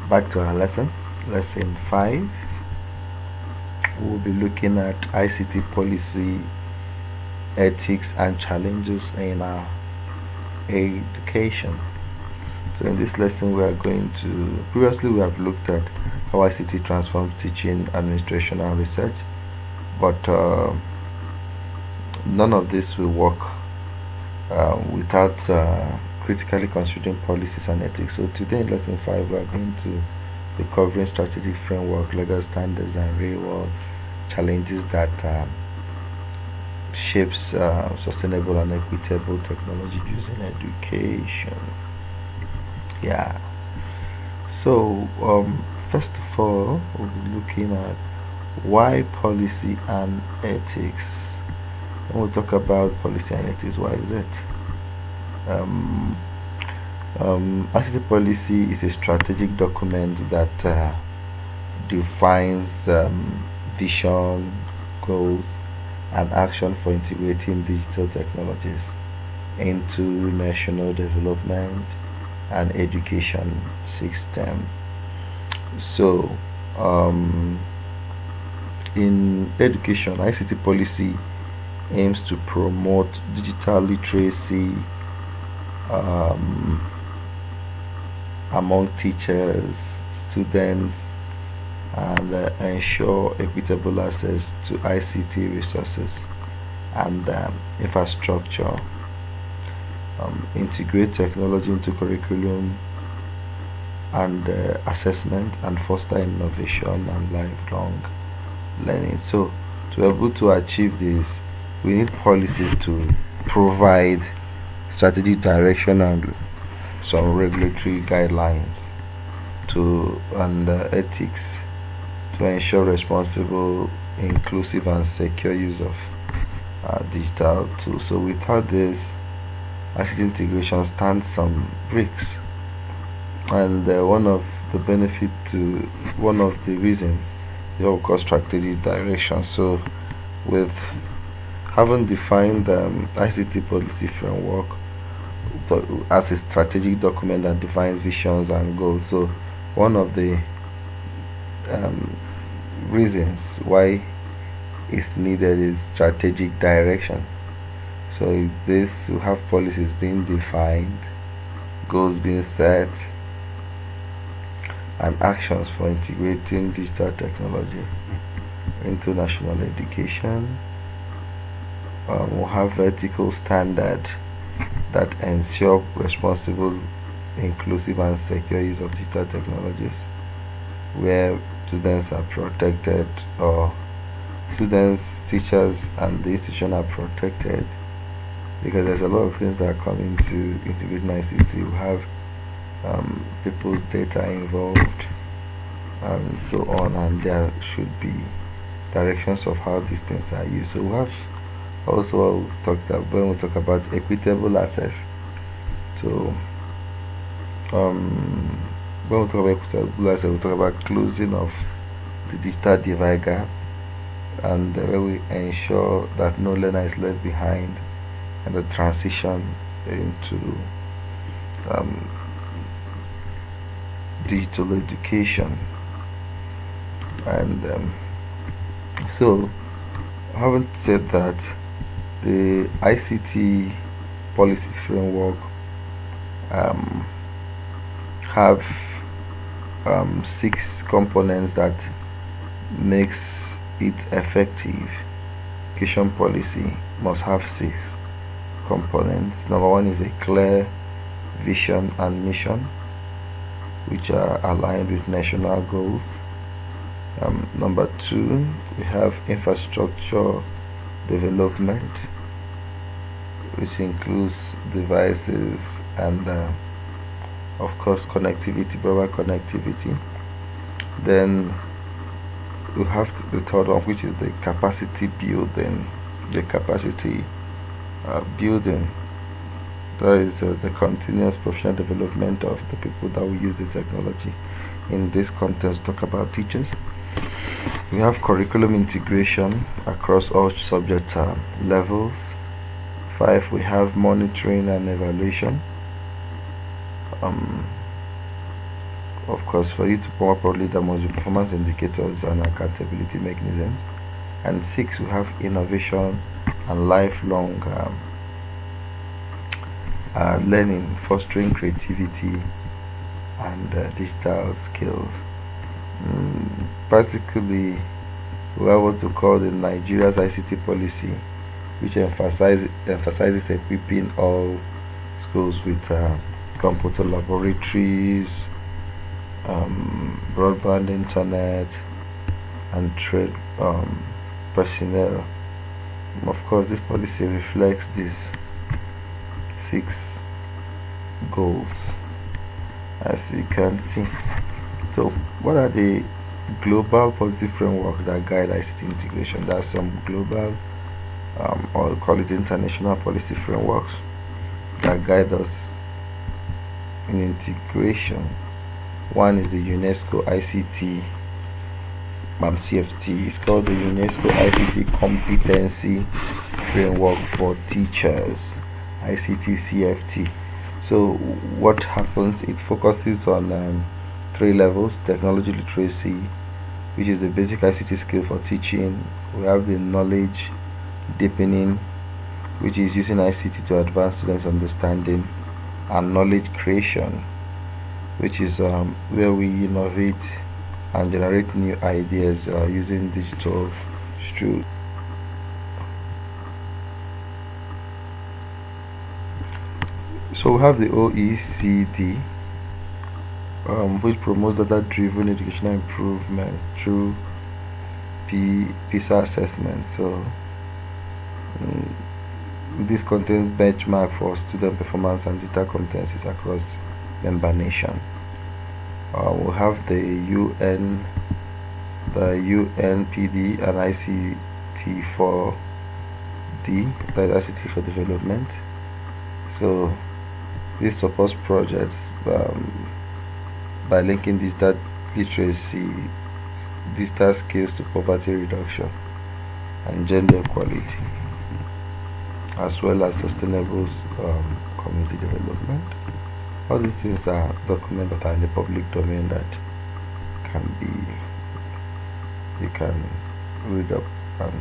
Back to our lesson, lesson 5. We'll be looking at ICT policy, ethics, and challenges in our education. So in this lesson, we are going to, previously we have looked at how ICT transforms teaching, administration, and research, but none of this will work without critically considering policies and ethics. So today in lesson 5, we are going to be covering strategic framework, legal standards, and real-world challenges that shapes sustainable and equitable technology use in education. Yeah. So first of all, we'll be looking at why policy and ethics. When we talk about policy and ethics, why is it? ICT policy is a strategic document that defines vision, goals, and action for integrating digital technologies into national development and education system. So, in education, ICT policy aims to promote digital literacy among teachers, students, and ensure equitable access to ICT resources and infrastructure, integrate technology into curriculum and assessment, and foster innovation and lifelong learning. So to be able to achieve this, we need policies to provide strategic direction and some regulatory guidelines to and ethics to ensure responsible, inclusive, and secure use of digital tools. So without this, ICT integration stands some risks, and one of the reason is what we call strategic direction. So with having defined the ICT policy framework as a strategic document that defines visions and goals, so one of the reasons why it's needed is strategic direction. So this will have policies being defined, goals being set, and actions for integrating digital technology into national education. We'll have ethical standard that ensure responsible, inclusive, and secure use of digital technologies, where students are protected, or students, teachers, and the institution are protected, because there's a lot of things that come into integrating ICT. We have people's data involved and so on, and there should be directions of how these things are used. So we have also what we talked about when we talk about equitable access. So when we talk about equitable access, we talk about closing of the digital divide gap, and where we ensure that no learner is left behind, and the transition into digital education. And so, having said that, the ICT policy framework have 6 components that makes it effective. Education policy must have 6 components. Number 1 is a clear vision and mission, which are aligned with national goals. Number 2, we have infrastructure development, which includes devices and of course connectivity, proper connectivity. Then we have the third one, which is the capacity building. That is the continuous professional development of the people that will use the technology. In this context, talk about teachers. We have curriculum integration across all subject levels. 5, we have monitoring and evaluation. of course, for you to perform properly, there must be performance indicators and accountability mechanisms. And 6, we have innovation and lifelong learning, fostering creativity and digital skills. Practically, we have what we call the Nigeria's ICT policy, which emphasizes equipping all schools with computer laboratories, broadband internet, and trade personnel. Of course, this policy reflects these 6 goals, as you can see. So, what are the global policy frameworks that guide ICT integration? There are some global, or call it international policy frameworks that guide us in integration. One is the UNESCO ICT CFT. It's called the UNESCO ICT Competency Framework for Teachers, ICT CFT. So what happens? It focuses on 3 levels: technology literacy, which is the basic ICT skill for teaching. We have the knowledge deepening, which is using ICT to advance students' understanding, and knowledge creation, which is where we innovate and generate new ideas using digital tools. So we have the OECD, which promotes data-driven educational improvement through PISA assessment. So this contains benchmark for student performance and digital competencies across member nation. We have the UNPD and ICT4D, that is ICT for development. So this supports projects by linking digital literacy, digital skills to poverty reduction and gender equality, as well as sustainable community development. All these things are documents that are in the public domain that you can read up and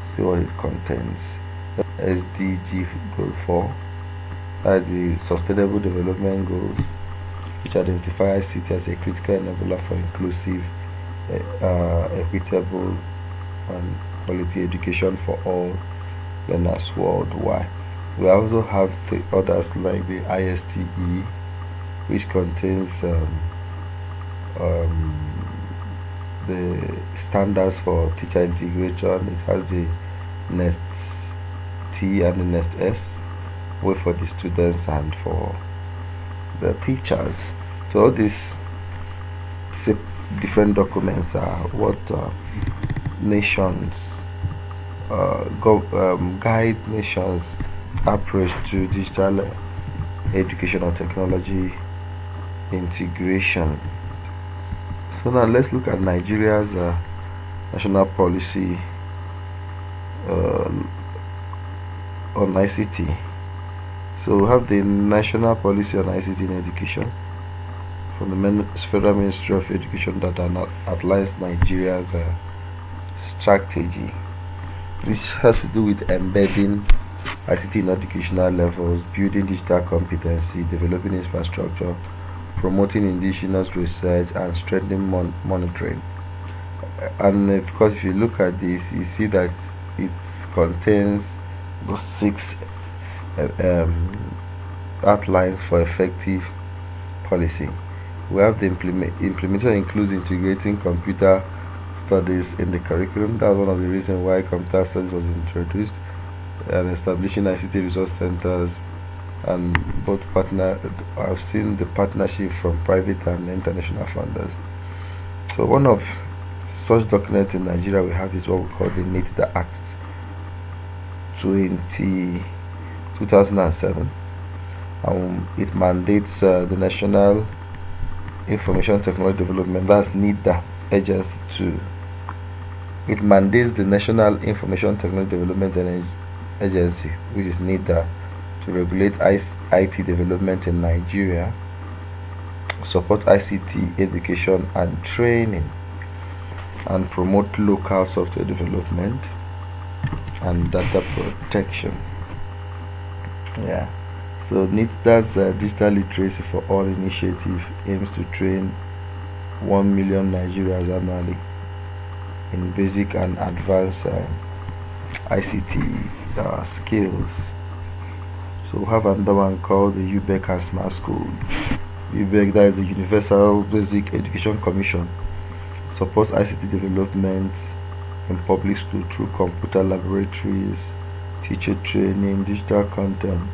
see what it contains. SDG Goal 4 are the Sustainable Development Goals, which identify ICT as a critical enabler for inclusive, equitable, and quality education for all learners worldwide. We also have the others like the ISTE, which contains the standards for teacher integration. It has the Nest T and the Nest S, both for the students and for the teachers. So all these different documents are what nations guide nations approach to digital education or technology integration. So now let's look at Nigeria's national policy on ICT. So we have the national policy on ICT in education from the Federal Ministry of Education that outlines Nigeria's strategy. This has to do with embedding ICT in educational levels, building digital competency, developing infrastructure, promoting indigenous research, and strengthening monitoring. And of course, if you look at this, you see that it contains those 6 outlines for effective policy. We have the implementation includes integrating computer studies in the curriculum. That's one of the reasons why computer studies was introduced, and establishing ICT resource centers, and both I've seen the partnership from private and international funders. So one of such documents in Nigeria we have is what we call the NITDA Act 2007. It mandates the National Information Technology Development, that's NITDA agency, to it mandates the National Information Technology Development Agency, which is NITDA, to regulate IT development in Nigeria. support ICT education and training, and promote local software development and data protection. Yeah. So NITDA's digital literacy for all initiative aims to train 1 million Nigerians annually in basic and advanced ICT skills. So we have another one called the UBEC and Smart School. UBEC, that is the Universal Basic Education Commission, supports ICT development in public school through computer laboratories, teacher training, digital content.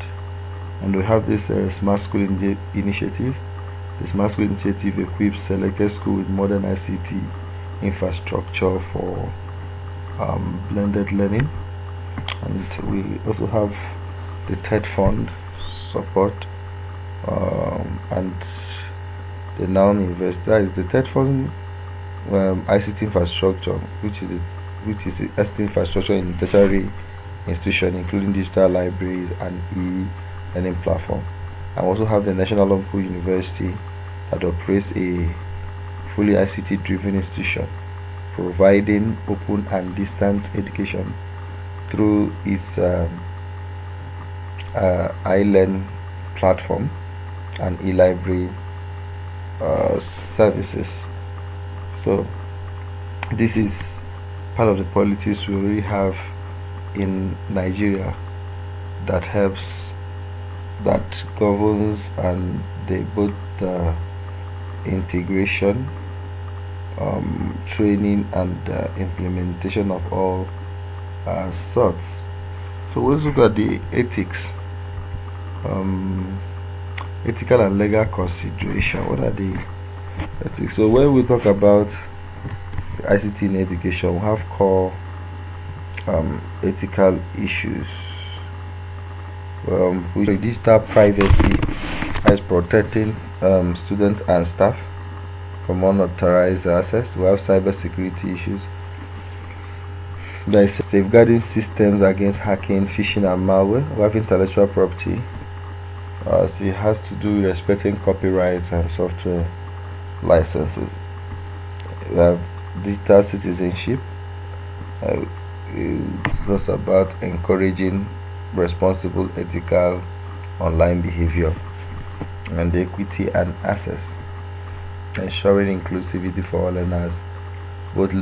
And we have this Smart School initiative. The Smart School initiative equips selected schools with modern ICT infrastructure for blended learning. And we also have the TETFund support and the NOUN invest. That is the TETFund ICT infrastructure, which is ICT infrastructure in tertiary institution, including digital libraries and e-learning platform. And also have the National Open University that operates a fully ICT driven institution, providing open and distant education through its iLearn platform and e-library services. So this is part of the policies we already have in Nigeria that governs and they both the integration, training and implementation of all sorts. So let's look at the ethics, ethical and legal consideration. What are the ethics? So when we talk about ICT in education, we have core ethical issues, which are digital privacy, as protecting students and staff from unauthorized access. We have cyber security issues. There is safeguarding systems against hacking, phishing and malware. We have intellectual property. So it has to do with respecting copyrights and software licenses. We have digital citizenship. It's also about encouraging responsible, ethical online behavior, and equity and access, ensuring inclusivity for all learners, both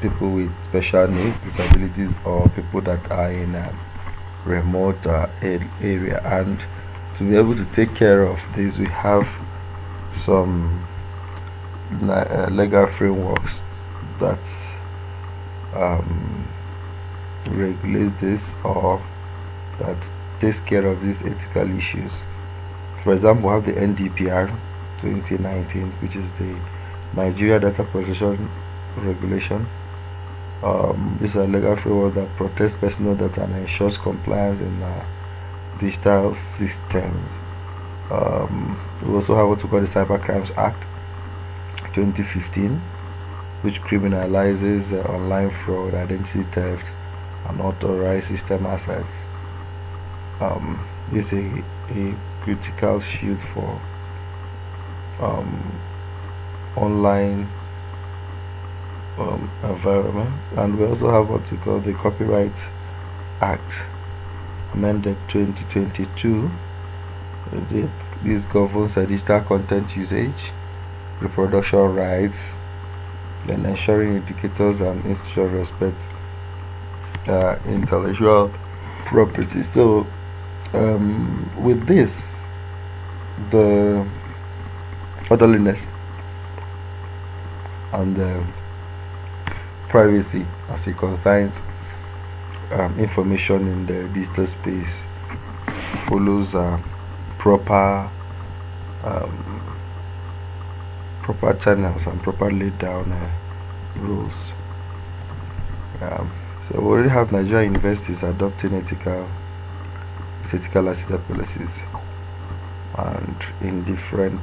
people with special needs, disabilities, or people that are in a remote area. And to be able to take care of this, we have some legal frameworks that regulates this or that takes care of these ethical issues. For example, we have the NDPR 2019, which is the Nigeria Data Protection Regulation. This is a legal framework that protects personal data and ensures compliance in digital systems. We also have what we call the Cyber Crimes Act 2015, which criminalizes online fraud, identity theft, and unauthorized system access. This is a critical shield for online environment. And we also have what we call the Copyright Act amended 2022. This governs digital content usage, reproduction rights, then ensuring educators and institutions respect intellectual property. So with this, the orderliness and the privacy as it concerns information in the digital space follows proper channels and proper laid down rules. So we already have Nigerian universities adopting ethical licensing policies and in different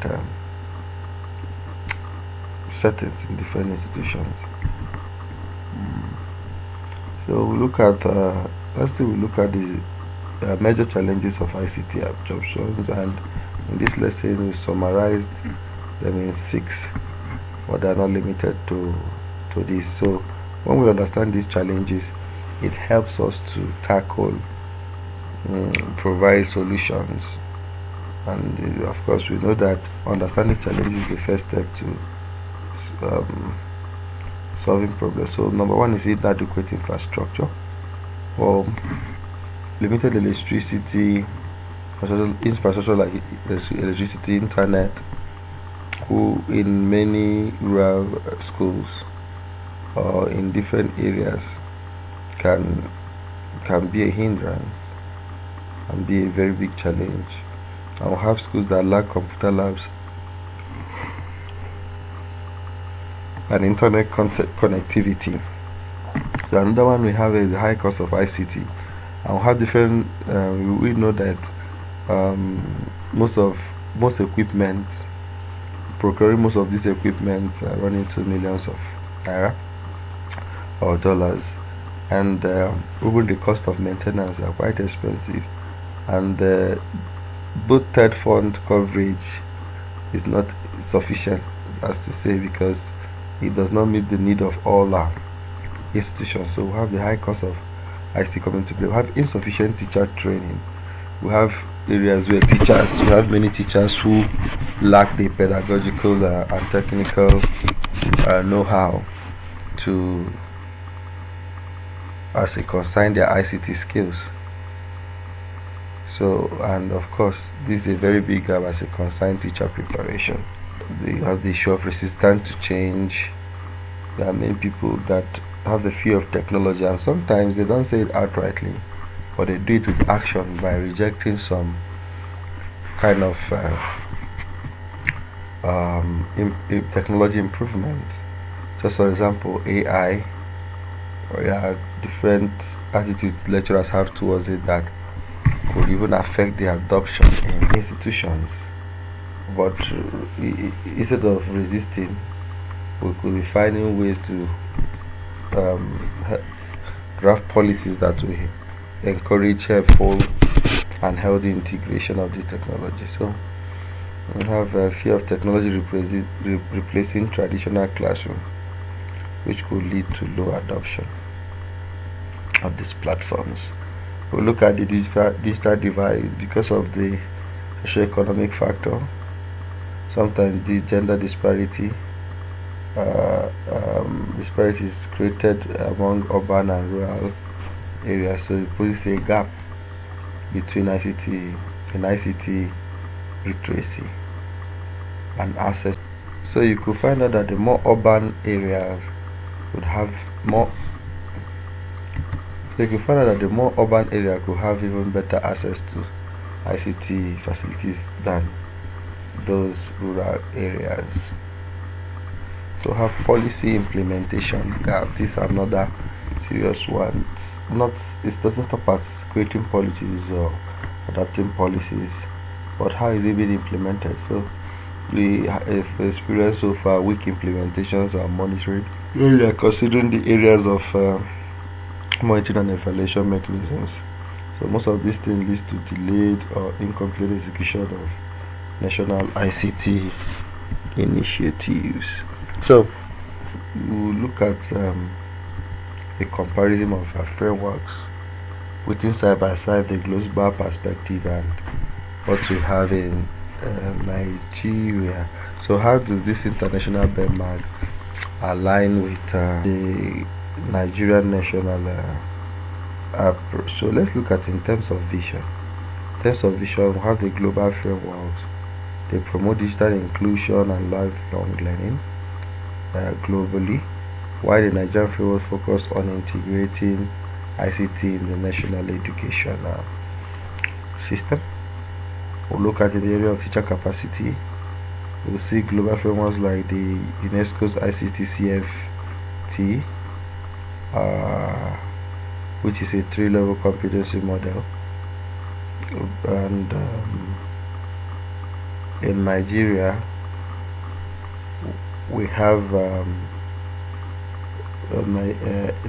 settings in different institutions. So we look at lastly we look at the major challenges of ICT absorptions, and in this lesson we summarized That means 6, but they are not limited to this. So when we understand these challenges, it helps us to tackle, provide solutions, and of course we know that understanding challenges is the first step to solving problems. So number one is inadequate infrastructure, or limited electricity, infrastructure like electricity, internet, who in many rural schools or in different areas can be a hindrance and be a very big challenge. And we have schools that lack computer labs and internet connectivity. So another one we have is the high cost of ICT, and we have different. We know that most equipment, procuring most of this equipment, run into millions of naira or dollars, and even the cost of maintenance are quite expensive, and both TETFund coverage is not sufficient, as to say, because it does not meet the need of all our institutions. So we have the high cost of ICT coming to play. We have insufficient teacher training. We have areas where we have many teachers who lack the pedagogical and technical know-how to, as it concerns their ICT skills. So, and of course, this is a very big gap as it concerns teacher preparation. They have the issue of resistance to change. There are many people that have the fear of technology, and sometimes they don't say it outrightly, but they do it with action by rejecting some kind of technology improvements. Just for example, AI, or different attitudes lecturers have towards it that could even affect the adoption in institutions. But instead of resisting, we could be finding ways to draft policies that will encourage helpful and healthy integration of this technology. So we have a fear of technology replacing traditional classroom, which could lead to low adoption of these platforms. We look at the digital divide because of the socio-economic factor, sometimes the gender disparity. Disparity is created among urban and rural areas, so it poses a gap between ICT literacy and access. So you could find out that the more urban areas would have more. So you could find out that the more urban area could have even better access to ICT facilities than those rural areas. So have policy implementation gap. This is another serious one. It doesn't stop at creating policies or adapting policies, but how is it being implemented? So we have experienced so far weak implementations and monitoring. We are considering the areas of monitoring and evaluation mechanisms. So most of these things leads to delayed or incomplete execution of national ICT initiatives. So we'll look at a comparison of frameworks putting side by side the global perspective and what we have in Nigeria. So how does this international benchmark align with the Nigerian national approach? So let's look at in terms of vision. In terms of vision, we have the global frameworks. They promote digital inclusion and lifelong learning globally, while the Nigerian framework focus on integrating ICT in the national education system. We'll look at the area of teacher capacity. We'll see global frameworks like the UNESCO's ICT CFT, which is a 3-level competency model. And in Nigeria, we have the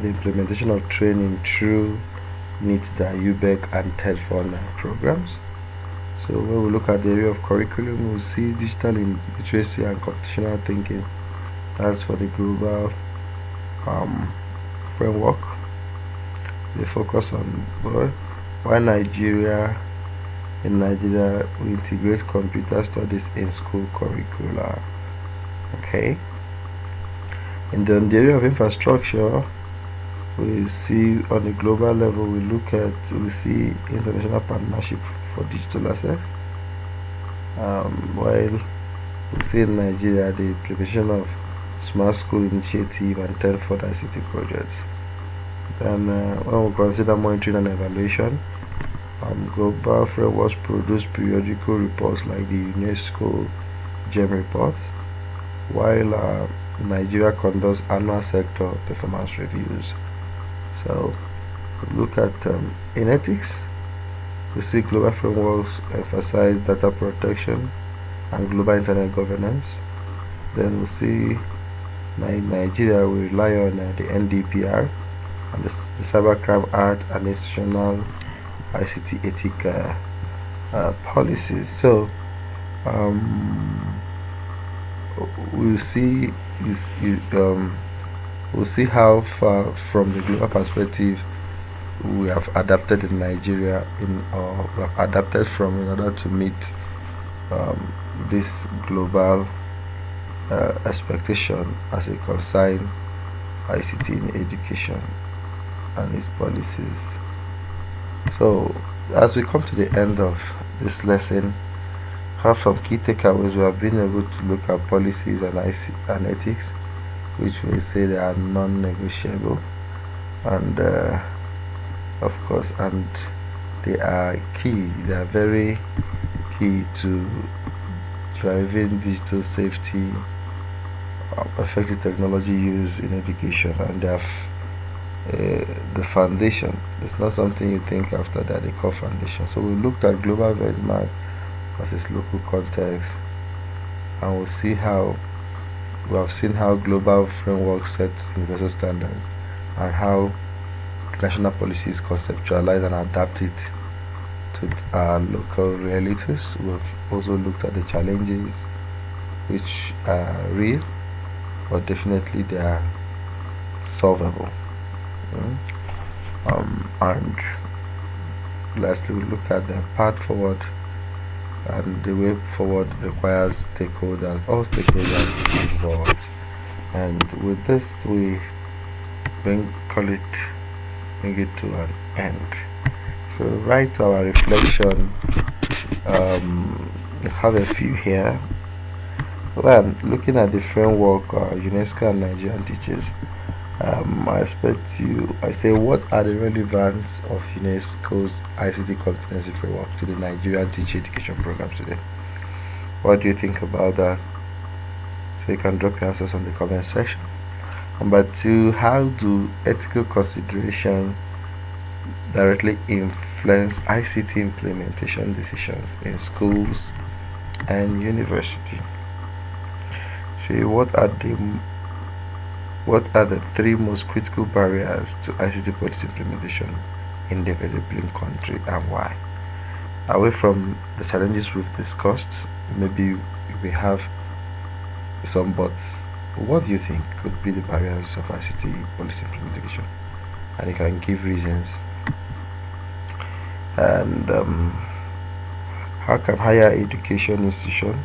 implementation of training through NITDA, UBEC, and TETFund programs. So So when we look at the area of curriculum, we'll see digital literacy and computational thinking. That's for the global framework. They focus on why in Nigeria we integrate computer studies in school curricula. Okay. In the area of infrastructure, we see on a global level we see international partnership for digital access, while we see in Nigeria the implementation of smart school initiative and TETFund ICT projects. Then when we consider monitoring and evaluation, global frameworks produce periodical reports like the UNESCO GEM report, while Nigeria conducts annual sector performance reviews. So look at in ethics, we see global frameworks emphasize data protection and global internet governance. Then we see Nigeria will rely on the NDPR and the Cybercrime Act and institutional ICT ethic policies. So we'll see we'll see how far from the global perspective we have adapted in Nigeria we have adapted from in order to meet this global expectation as a concern ICT in education and its policies. So as we come to the end of this lesson, have some key takeaways. We have been able to look at policies and ethics, which we say they are non-negotiable, and of course, and they are key. They are very key to driving digital safety, effective technology use in education, and they have the foundation. It's not something you think after that, they call foundation. So we looked at global benchmark versus local context, and we have seen how global frameworks set universal standards and how national policies conceptualize and adapt it to our local realities. We've also looked at the challenges, which are real, but definitely they are solvable. And lastly, we look at the path forward, and the way forward requires all stakeholders involved. And with this, we bring it to an end. So right to our reflection, we have a few here. Well, looking at the framework UNESCO and Nigerian teachers, I say, what are the relevance of UNESCO's ICT competency framework to the Nigerian teacher education programs today? What do you think about that? So you can drop your answers on the comment section. Number two, how do ethical consideration directly influence ICT implementation decisions in schools and university? So what are the three most critical barriers to ICT policy implementation in developing country, and why? Away from the challenges we've discussed, maybe we have some buts. What do you think could be the barriers of ICT policy implementation? And you can give reasons. And how can higher education institutions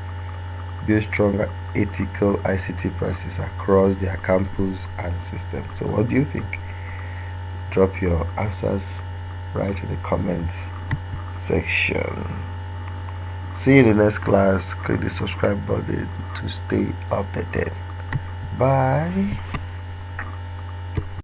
build stronger ethical ICT practices across their campus and system? So what do you think? Drop your answers right in the comments section. See you in the next class. Click the subscribe button to stay updated. Bye.